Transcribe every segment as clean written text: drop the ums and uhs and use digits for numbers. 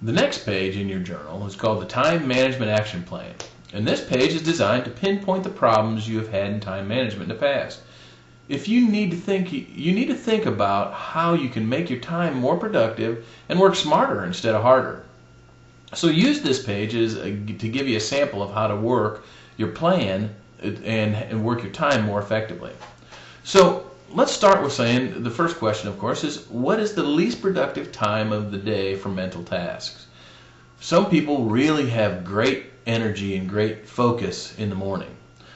The next page in your journal is called the Time Management Action Plan. And this page is designed to pinpoint the problems you have had in time management in the past. If you need to think about how you can make your time more productive and work smarter instead of harder. So use this page to give you a sample of how to work your plan and work your time more effectively. So let's start with saying the first question, of course, is what is the least productive time of the day for mental tasks? Some people really have great energy and great focus in the morning.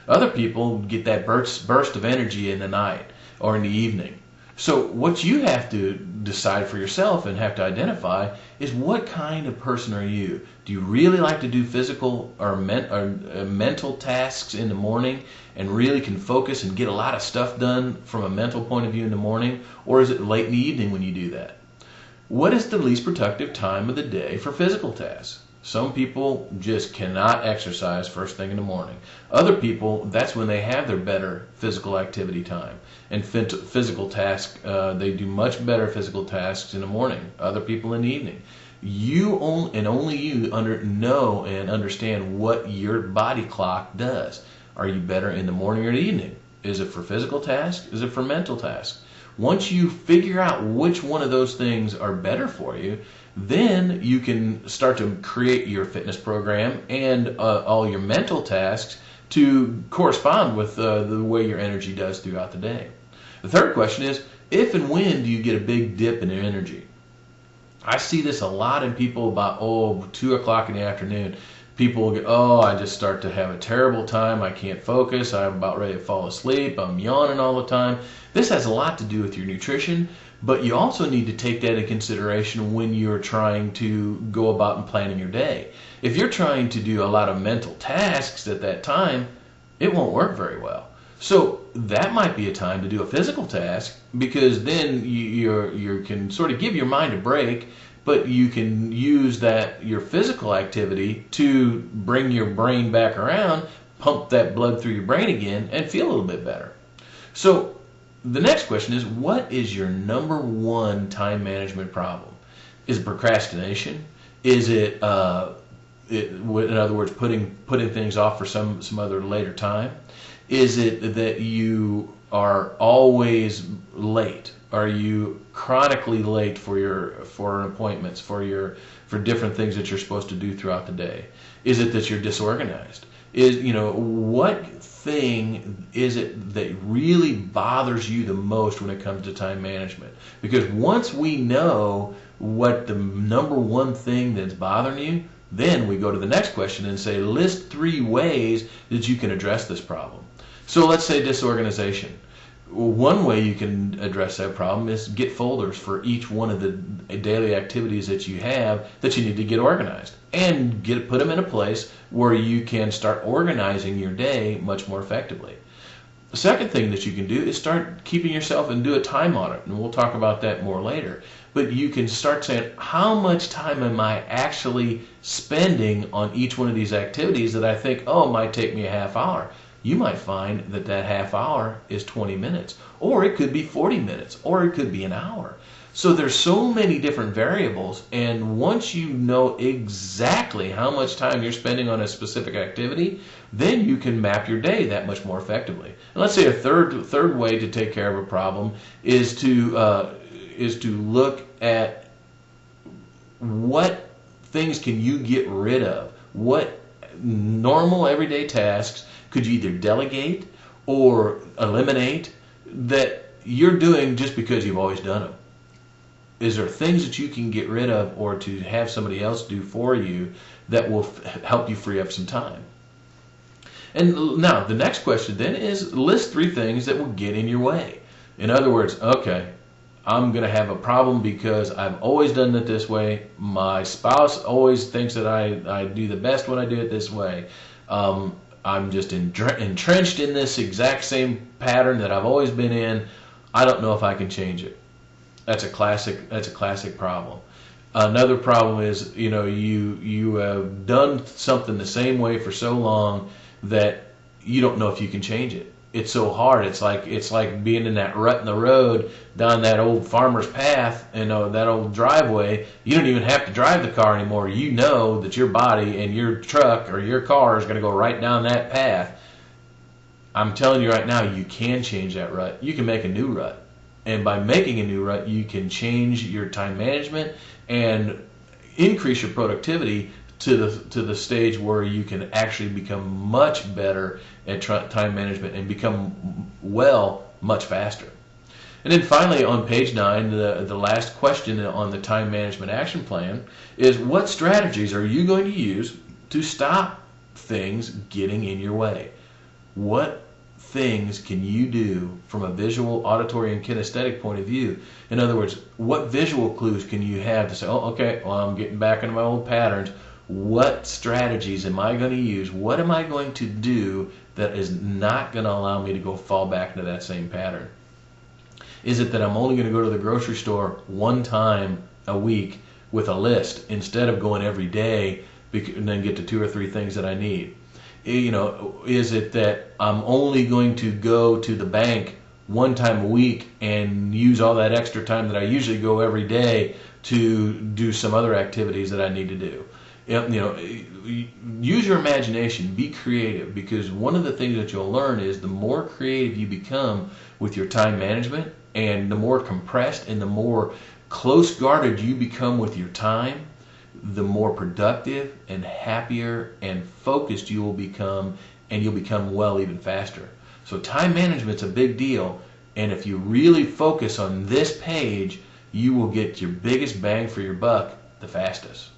Other people get that burst of energy in the night or in the evening. So what you have to decide for yourself and have to identify is what kind of person are you? Do you really like to do physical or mental tasks in the morning and really can focus and get a lot of stuff done from a mental point of view in the morning? Or is it late in the evening when you do that? What is the least productive time of the day for physical tasks? Some people just cannot exercise first thing in the morning. Other people, that's when they have their better physical activity time. And physical tasks, they do much better physical tasks in the morning. Other people in the evening. Only you know and understand what your body clock does. Are you better in the morning or the evening? Is it for physical tasks? Is it for mental tasks? Once you figure out which one of those things are better for you, then you can start to create your fitness program and all your mental tasks to correspond with the way your energy does throughout the day. The third question is, if and when do you get a big dip in your energy? I see this a lot in people about 2 o'clock in the afternoon. People will go, I just start to have a terrible time. I can't focus. I'm about ready to fall asleep. I'm yawning all the time. This has a lot to do with your nutrition, but you also need to take that into consideration when you're trying to go about and planning your day. If you're trying to do a lot of mental tasks at that time, it won't work very well. So that might be a time to do a physical task, because then you can sort of give your mind a break, but you can use your physical activity to bring your brain back around, pump that blood through your brain again, and feel a little bit better. So the next question is, what is your number one time management problem? Is it procrastination? Is it, in other words, putting things off for some other later time? Is it that you are always late? Are you chronically late for appointments, for different things that you're supposed to do throughout the day? Is it that you're disorganized? What thing is it that really bothers you the most when it comes to time management? Because once we know what the number one thing that's bothering you, then we go to the next question and say, list 3 ways that you can address this problem. So let's say disorganization. One way you can address that problem is get folders for each one of the daily activities that you have that you need to get organized, and put them in a place where you can start organizing your day much more effectively. The second thing that you can do is start keeping yourself and do a time audit, and we'll talk about that more later. But you can start saying, how much time am I actually spending on each one of these activities that I think, it might take me a half hour. You might find that half hour is 20 minutes, or it could be 40 minutes, or it could be an hour. So there's so many different variables, and once you know exactly how much time you're spending on a specific activity, then you can map your day that much more effectively. And let's say a third way to take care of a problem is to look at what things can you get rid of. What normal everyday tasks could you either delegate or eliminate that you're doing just because you've always done them? Is there things that you can get rid of or to have somebody else do for you that will help you free up some time? And now the next question then is, list 3 things that will get in your way. In other words, okay, I'm going to have a problem because I've always done it this way. My spouse always thinks that I do the best when I do it this way. I'm just entrenched in this exact same pattern that I've always been in. I don't know if I can change it. That's a classic problem. Another problem is, you have done something the same way for so long that you don't know if you can change it. it's so hard. It's like being in that rut in the road down that old farmer's path and that old driveway. You don't even have to drive the car anymore. You know that your body and your truck or your car is going to go right down that path. I'm telling you right now, you can change that rut. You can make a new rut. And by making a new rut, you can change your time management and increase your productivity to the stage where you can actually become much better at time management and become well much faster. And then finally on page 9, the last question on the time management action plan is, what strategies are you going to use to stop things getting in your way? What things can you do from a visual, auditory, and kinesthetic point of view? In other words, what visual clues can you have to say, oh, okay, well, I'm getting back into my old patterns. What strategies am I going to use? What am I going to do that is not going to allow me to go fall back into that same pattern? Is it that I'm only going to go to the grocery store one time a week with a list instead of going every day and then get to 2 or 3 things that I need? Is it that I'm only going to go to the bank one time a week and use all that extra time that I usually go every day to do some other activities that I need to do? Use your imagination, be creative, because one of the things that you'll learn is the more creative you become with your time management and the more compressed and the more close guarded you become with your time, the more productive and happier and focused you will become, and you'll become well even faster. So time management's a big deal, and if you really focus on this page, you will get your biggest bang for your buck the fastest.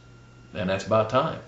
And that's about time.